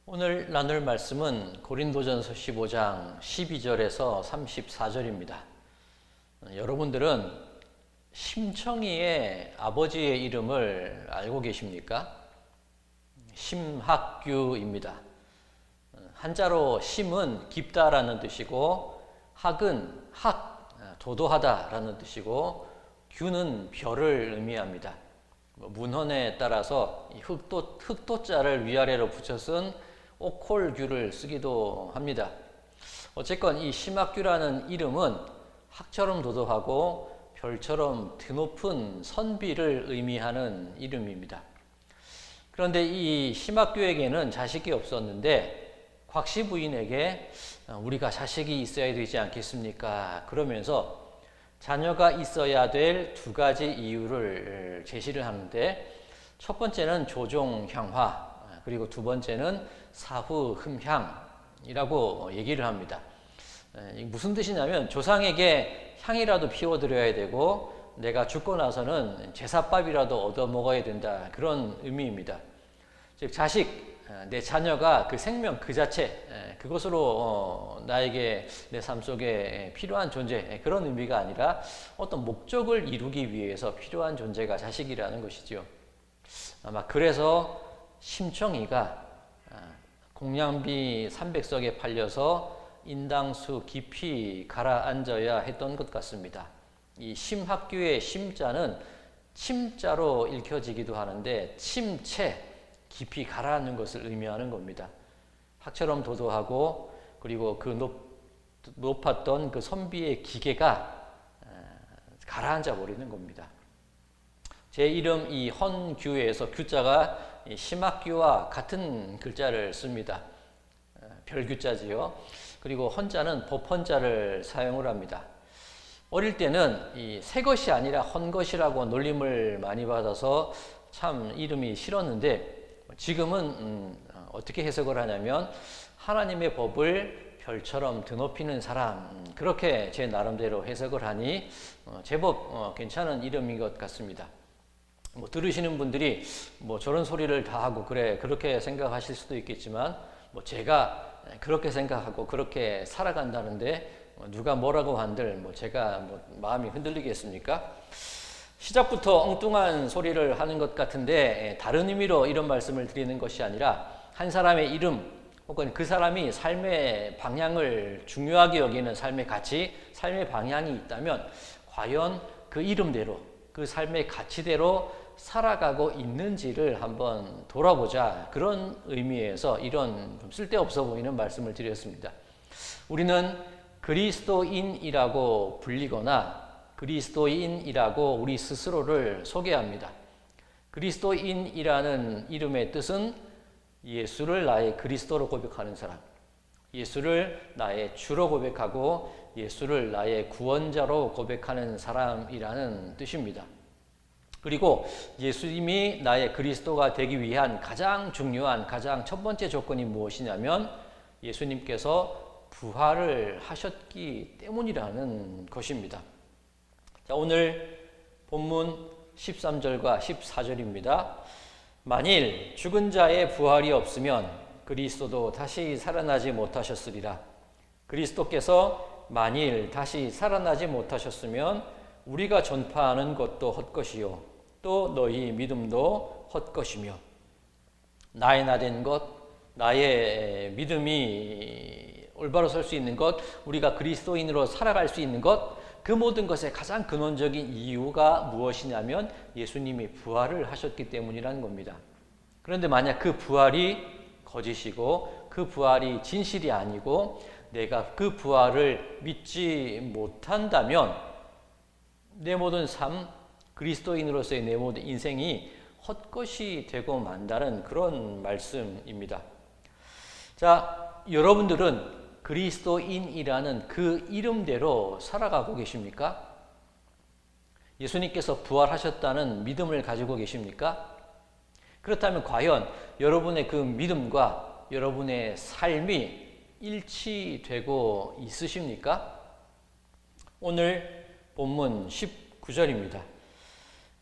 오늘 나눌 말씀은 고린도전서 15장 12절에서 34절입니다. 여러분들은 심청이의 아버지의 이름을 알고 계십니까? 심학규입니다. 한자로 심은 깊다라는 뜻이고 학은 도도하다라는 뜻이고 규는 별을 의미합니다. 문헌에 따라서 이 흑도자를 위아래로 붙여 쓴 오콜규를 쓰기도 합니다. 어쨌건 이 심학규라는 이름은 학처럼 도도하고 별처럼 드높은 선비를 의미하는 이름입니다. 그런데 이 심학규에게는 자식이 없었는데 곽씨 부인에게 우리가 자식이 있어야 되지 않겠습니까? 그러면서 자녀가 있어야 될 두 가지 이유를 제시를 하는데, 첫 번째는 조종향화, 그리고 두 번째는 사후흠향이라고 얘기를 합니다. 무슨 뜻이냐면 조상에게 향이라도 피워드려야 되고 내가 죽고 나서는 제사밥이라도 얻어먹어야 된다, 그런 의미입니다. 즉 자식, 내 자녀가 그 생명 그 자체, 그것으로 나에게 내 삶 속에 필요한 존재, 그런 의미가 아니라 어떤 목적을 이루기 위해서 필요한 존재가 자식이라는 것이죠. 아마 그래서 심청이가 공양비 300석에 팔려서 인당수 깊이 가라앉아야 했던 것 같습니다. 이 심학규의 심자는 침자로 읽혀지기도 하는데 침체, 깊이 가라앉는 것을 의미하는 겁니다. 학처럼 도도하고 그리고 그 높았던 그 선비의 기계가 가라앉아 버리는 겁니다. 제 이름 이 헌규에서 규자가 심학규와 같은 글자를 씁니다. 별규자지요. 그리고 헌자는 법헌자를 사용을 합니다. 어릴 때는 이 새 것이 아니라 헌 것이라고 놀림을 많이 받아서 참 이름이 싫었는데, 지금은 어떻게 해석을 하냐면 하나님의 법을 별처럼 드높이는 사람, 그렇게 제 나름대로 해석을 하니 제법 괜찮은 이름인 것 같습니다. 들으시는 분들이 저런 소리를 다 하고 그렇게 생각하실 수도 있겠지만, 제가 그렇게 생각하고 그렇게 살아간다는데 누가 뭐라고 한들 제가 마음이 흔들리겠습니까? 시작부터 엉뚱한 소리를 하는 것 같은데 다른 의미로 이런 말씀을 드리는 것이 아니라, 한 사람의 이름 혹은 그 사람이 삶의 방향을 중요하게 여기는 삶의 가치, 삶의 방향이 있다면 과연 그 이름대로, 그 삶의 가치대로 살아가고 있는지를 한번 돌아보자, 그런 의미에서 이런 좀 쓸데없어 보이는 말씀을 드렸습니다. 우리는 그리스도인이라고 불리거나 그리스도인이라고 우리 스스로를 소개합니다. 그리스도인이라는 이름의 뜻은 예수를 나의 그리스도로 고백하는 사람, 예수를 나의 주로 고백하고 예수를 나의 구원자로 고백하는 사람이라는 뜻입니다. 그리고 예수님이 나의 그리스도가 되기 위한 가장 중요한, 가장 첫 번째 조건이 무엇이냐면 예수님께서 부활을 하셨기 때문이라는 것입니다. 자, 오늘 본문 13절과 14절입니다. 만일 죽은 자의 부활이 없으면 그리스도도 다시 살아나지 못하셨으리라. 그리스도께서 만일 다시 살아나지 못하셨으면 우리가 전파하는 것도 헛것이요 또 너희 믿음도 헛것이며, 나의 나된 것, 나의 믿음이 올바로 설 수 있는 것, 우리가 그리스도인으로 살아갈 수 있는 것, 그 모든 것의 가장 근원적인 이유가 무엇이냐면 예수님이 부활을 하셨기 때문이라는 겁니다. 그런데 만약 그 부활이 거짓이고 그 부활이 진실이 아니고 내가 그 부활을 믿지 못한다면 내 모든 삶, 그리스도인으로서의 내 모든 인생이 헛것이 되고 만다는 그런 말씀입니다. 자, 여러분들은 그리스도인이라는 그 이름대로 살아가고 계십니까? 예수님께서 부활하셨다는 믿음을 가지고 계십니까? 그렇다면 과연 여러분의 그 믿음과 여러분의 삶이 일치되고 있으십니까? 오늘 본문 19절입니다.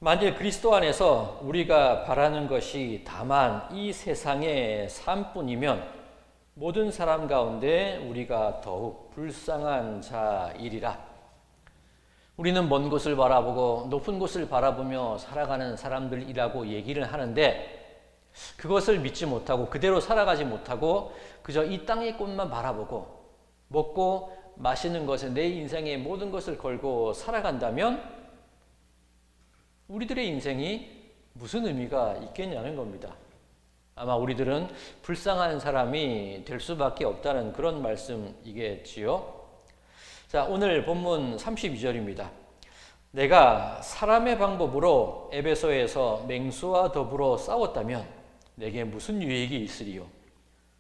만일 그리스도 안에서 우리가 바라는 것이 다만 이 세상의 삶뿐이면 모든 사람 가운데 우리가 더욱 불쌍한 자이리라. 우리는 먼 곳을 바라보고 높은 곳을 바라보며 살아가는 사람들이라고 얘기를 하는데 그것을 믿지 못하고 그대로 살아가지 못하고 그저 이 땅의 꽃만 바라보고 먹고 마시는 것에 내 인생의 모든 것을 걸고 살아간다면 우리들의 인생이 무슨 의미가 있겠냐는 겁니다. 아마 우리들은 불쌍한 사람이 될 수밖에 없다는 그런 말씀이겠지요. 자, 오늘 본문 32절입니다. 내가 사람의 방법으로 에베소에서 맹수와 더불어 싸웠다면 내게 무슨 유익이 있으리요?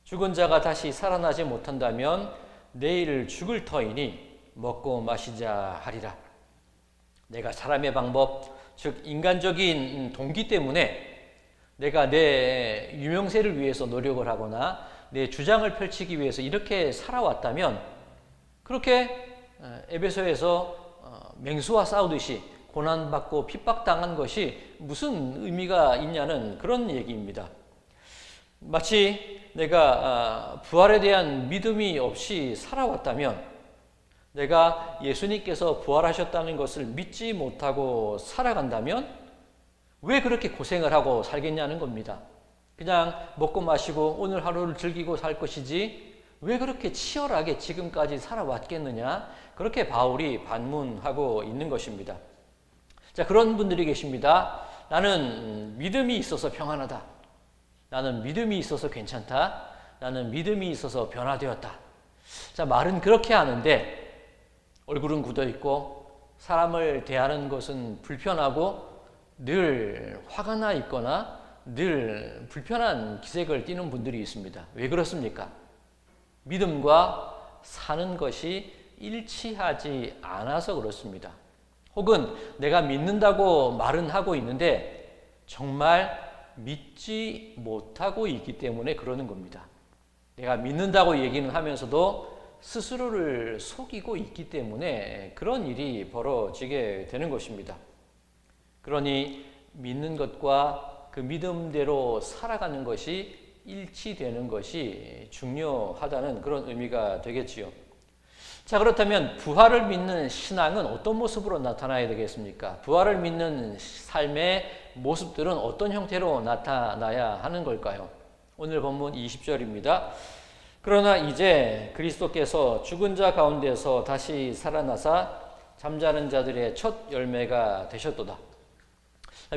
죽은 자가 다시 살아나지 못한다면 내일 죽을 터이니 먹고 마시자 하리라. 내가 사람의 방법, 즉 인간적인 동기 때문에 내가 내 유명세를 위해서 노력을 하거나 내 주장을 펼치기 위해서 이렇게 살아왔다면 그렇게 에베소에서 맹수와 싸우듯이 고난받고 핍박당한 것이 무슨 의미가 있냐는 그런 얘기입니다. 마치 내가 부활에 대한 믿음이 없이 살아왔다면 내가 예수님께서 부활하셨다는 것을 믿지 못하고 살아간다면 왜 그렇게 고생을 하고 살겠냐는 겁니다. 그냥 먹고 마시고 오늘 하루를 즐기고 살 것이지 왜 그렇게 치열하게 지금까지 살아왔겠느냐? 그렇게 바울이 반문하고 있는 것입니다. 자, 그런 분들이 계십니다. 나는 믿음이 있어서 평안하다. 나는 믿음이 있어서 괜찮다. 나는 믿음이 있어서 변화되었다. 자, 말은 그렇게 하는데 얼굴은 굳어있고 사람을 대하는 것은 불편하고 늘 화가 나 있거나 늘 불편한 기색을 띠는 분들이 있습니다. 왜 그렇습니까? 믿음과 사는 것이 일치하지 않아서 그렇습니다. 혹은 내가 믿는다고 말은 하고 있는데 정말 믿지 못하고 있기 때문에 그러는 겁니다. 내가 믿는다고 얘기는 하면서도 스스로를 속이고 있기 때문에 그런 일이 벌어지게 되는 것입니다. 그러니 믿는 것과 그 믿음대로 살아가는 것이 일치되는 것이 중요하다는 그런 의미가 되겠지요. 자, 그렇다면 부활을 믿는 신앙은 어떤 모습으로 나타나야 되겠습니까? 부활을 믿는 삶의 모습들은 어떤 형태로 나타나야 하는 걸까요? 오늘 본문 20절입니다. 그러나 이제 그리스도께서 죽은 자 가운데서 다시 살아나사 잠자는 자들의 첫 열매가 되셨도다.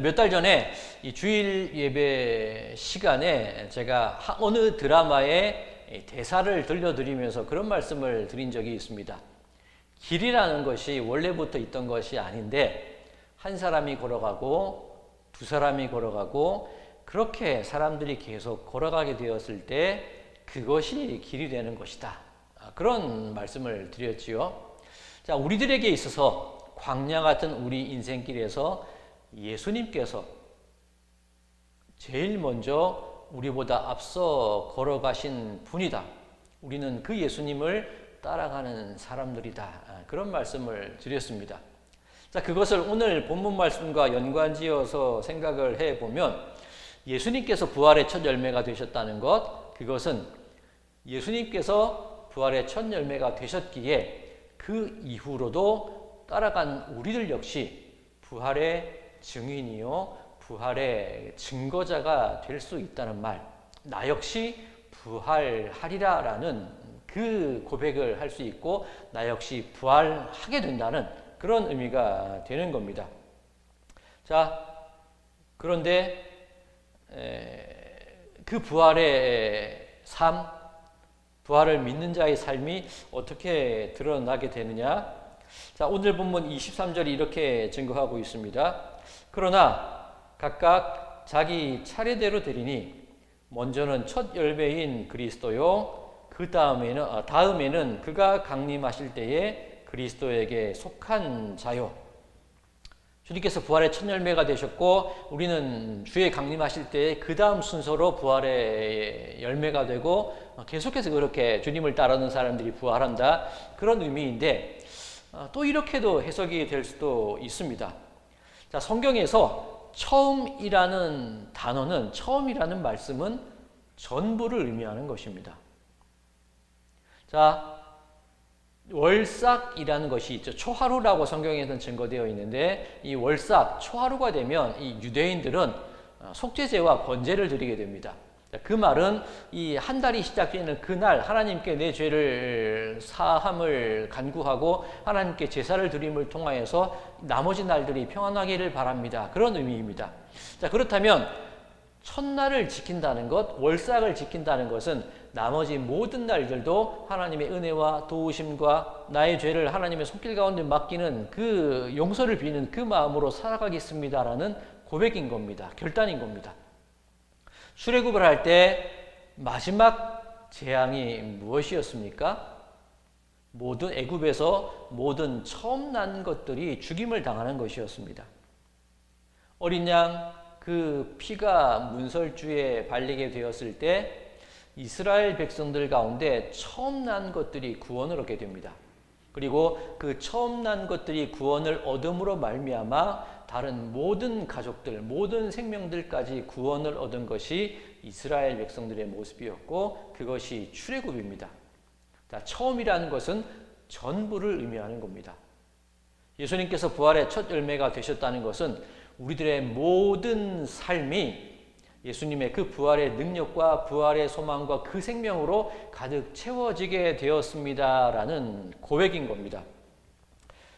몇 달 전에 이 주일 예배 시간에 제가 어느 드라마의 대사를 들려드리면서 그런 말씀을 드린 적이 있습니다. 길이라는 것이 원래부터 있던 것이 아닌데 한 사람이 걸어가고 두 사람이 걸어가고 그렇게 사람들이 계속 걸어가게 되었을 때 그것이 길이 되는 것이다. 그런 말씀을 드렸지요. 자, 우리들에게 있어서 광야 같은 우리 인생길에서 예수님께서 제일 먼저 우리보다 앞서 걸어가신 분이다. 우리는 그 예수님을 따라가는 사람들이다. 그런 말씀을 드렸습니다. 자, 그것을 오늘 본문 말씀과 연관지어서 생각을 해보면 예수님께서 부활의 첫 열매가 되셨다는 것, 그것은 예수님께서 부활의 첫 열매가 되셨기에 그 이후로도 따라간 우리들 역시 부활의 증인이요 부활의 증거자가 될 수 있다는 말, 나 역시 부활하리라 라는 그 고백을 할 수 있고 나 역시 부활하게 된다는 그런 의미가 되는 겁니다. 자, 그런데 그 부활의 삶, 부활을 믿는 자의 삶이 어떻게 드러나게 되느냐? 자, 오늘 본문 23절이 이렇게 증거하고 있습니다. 그러나 각각 자기 차례대로 되리니 먼저는 첫 열매인 그리스도요, 그 다음에는 그가 강림하실 때에 그리스도에게 속한 자요. 주님께서 부활의 첫 열매가 되셨고 우리는 주의 강림하실 때에 그 다음 순서로 부활의 열매가 되고 계속해서 그렇게 주님을 따르는 사람들이 부활한다. 그런 의미인데 또 이렇게도 해석이 될 수도 있습니다. 자, 성경에서 처음이라는 단어는, 처음이라는 말씀은 전부를 의미하는 것입니다. 자, 월삭이라는 것이 있죠. 초하루라고 성경에는 증거되어 있는데, 이 월삭, 초하루가 되면 이 유대인들은 속죄제와 번제를 드리게 됩니다. 그 말은 이 한 달이 시작되는 그날 하나님께 내 죄를 사함을 간구하고 하나님께 제사를 드림을 통하여서 나머지 날들이 평안하기를 바랍니다. 그런 의미입니다. 자, 그렇다면 첫날을 지킨다는 것, 월삭을 지킨다는 것은 나머지 모든 날들도 하나님의 은혜와 도우심과 나의 죄를 하나님의 손길 가운데 맡기는 그 용서를 비는 그 마음으로 살아가겠습니다라는 고백인 겁니다. 결단인 겁니다. 출애굽을 할 때 마지막 재앙이 무엇이었습니까? 모든 애굽에서 모든 처음 난 것들이 죽임을 당하는 것이었습니다. 어린 양 그 피가 문설주에 발리게 되었을 때 이스라엘 백성들 가운데 처음 난 것들이 구원을 얻게 됩니다. 그리고 그 처음 난 것들이 구원을 얻음으로 말미암아 다른 모든 가족들, 모든 생명들까지 구원을 얻은 것이 이스라엘 백성들의 모습이었고, 그것이 출애굽입니다. 자, 처음이라는 것은 전부를 의미하는 겁니다. 예수님께서 부활의 첫 열매가 되셨다는 것은 우리들의 모든 삶이 예수님의 그 부활의 능력과 부활의 소망과 그 생명으로 가득 채워지게 되었습니다라는 고백인 겁니다.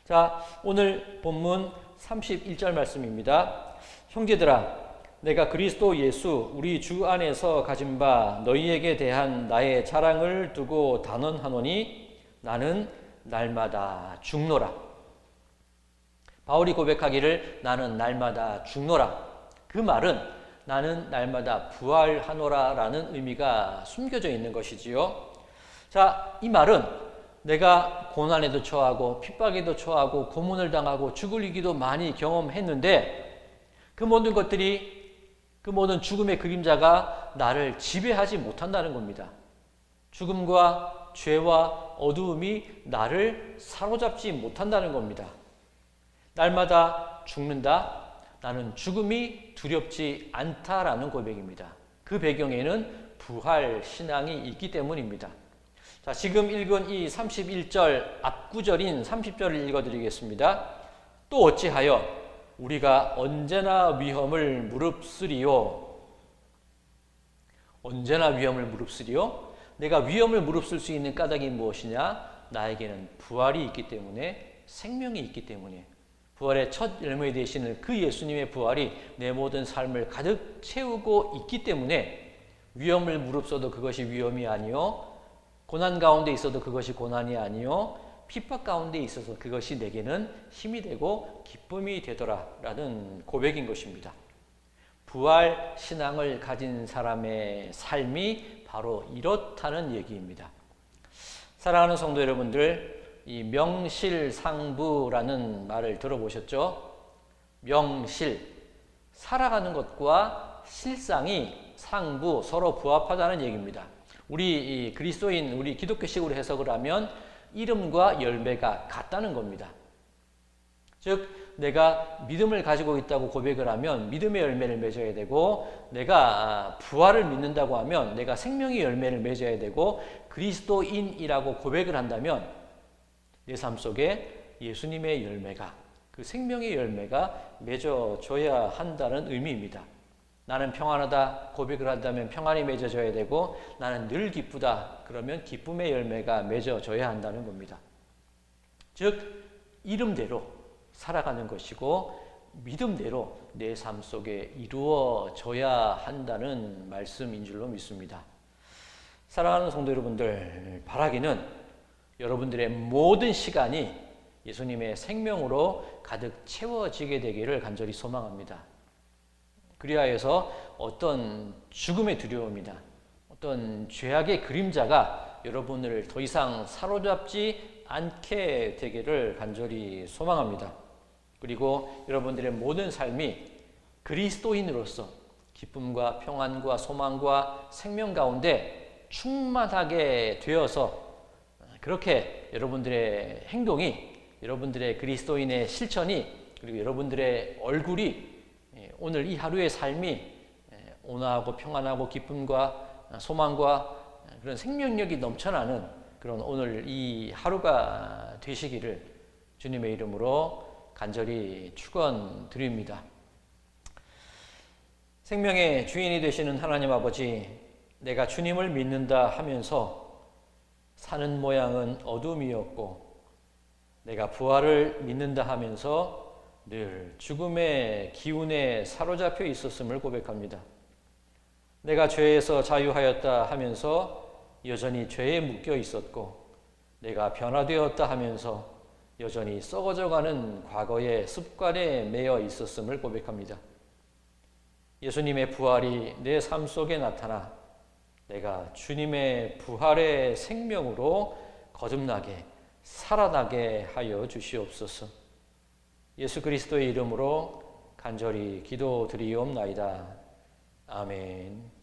자, 오늘 본문 31절 말씀입니다. 형제들아, 내가 그리스도 예수 우리 주 안에서 가진 바 너희에게 대한 나의 자랑을 두고 단언하노니 나는 날마다 죽노라. 바울이 고백하기를 나는 날마다 죽노라. 그 말은 나는 날마다 부활하노라 라는 의미가 숨겨져 있는 것이지요. 자, 이 말은 내가 고난에도 처하고 핍박에도 처하고 고문을 당하고 죽을 위기도 많이 경험했는데 그 모든 것들이, 그 모든 죽음의 그림자가 나를 지배하지 못한다는 겁니다. 죽음과 죄와 어두움이 나를 사로잡지 못한다는 겁니다. 날마다 죽는다. 나는 죽음이 두렵지 않다라는 고백입니다. 그 배경에는 부활 신앙이 있기 때문입니다. 자, 지금 읽은 이 31절 앞구절인 30절을 읽어드리겠습니다. 또 어찌하여 우리가 언제나 위험을 무릅쓰리요? 언제나 위험을 무릅쓰리요? 내가 위험을 무릅쓸 수 있는 까닭이 무엇이냐? 나에게는 부활이 있기 때문에, 생명이 있기 때문에, 부활의 첫 열매 되시는 그 예수님의 부활이 내 모든 삶을 가득 채우고 있기 때문에 위험을 무릅써도 그것이 위험이 아니요, 고난 가운데 있어도 그것이 고난이 아니요, 핍박 가운데 있어서 그것이 내게는 힘이 되고 기쁨이 되더라라는 고백인 것입니다. 부활 신앙을 가진 사람의 삶이 바로 이렇다는 얘기입니다. 사랑하는 성도 여러분들, 이 명실상부라는 말을 들어보셨죠? 명실, 살아가는 것과 실상이 상부, 서로 부합하다는 얘기입니다. 우리 그리스도인, 우리 기독교식으로 해석을 하면 이름과 열매가 같다는 겁니다. 즉, 내가 믿음을 가지고 있다고 고백을 하면 믿음의 열매를 맺어야 되고, 내가 부활을 믿는다고 하면 내가 생명의 열매를 맺어야 되고, 그리스도인이라고 고백을 한다면 내 삶 속에 예수님의 열매가, 그 생명의 열매가 맺어져야 한다는 의미입니다. 나는 평안하다 고백을 한다면 평안이 맺어져야 되고, 나는 늘 기쁘다 그러면 기쁨의 열매가 맺어져야 한다는 겁니다. 즉, 이름대로 살아가는 것이고 믿음대로 내 삶 속에 이루어져야 한다는 말씀인 줄로 믿습니다. 사랑하는 성도 여러분들, 바라기는 여러분들의 모든 시간이 예수님의 생명으로 가득 채워지게 되기를 간절히 소망합니다. 그리하여서 어떤 죽음의 두려움이나 어떤 죄악의 그림자가 여러분을 더 이상 사로잡지 않게 되기를 간절히 소망합니다. 그리고 여러분들의 모든 삶이 그리스도인으로서 기쁨과 평안과 소망과 생명 가운데 충만하게 되어서, 그렇게 여러분들의 행동이, 여러분들의 그리스도인의 실천이 그리고 여러분들의 얼굴이 오늘 이 하루의 삶이 온화하고 평안하고 기쁨과 소망과 그런 생명력이 넘쳐나는 그런 오늘 이 하루가 되시기를 주님의 이름으로 간절히 축원드립니다. 생명의 주인이 되시는 하나님 아버지, 내가 주님을 믿는다 하면서 사는 모양은 어둠이었고 내가 부활을 믿는다 하면서 늘 죽음의 기운에 사로잡혀 있었음을 고백합니다. 내가 죄에서 자유하였다 하면서 여전히 죄에 묶여 있었고 내가 변화되었다 하면서 여전히 썩어져가는 과거의 습관에 매여 있었음을 고백합니다. 예수님의 부활이 내 삶 속에 나타나 내가 주님의 부활의 생명으로 거듭나게 살아나게 하여 주시옵소서. 예수 그리스도의 이름으로 간절히 기도드리옵나이다. 아멘.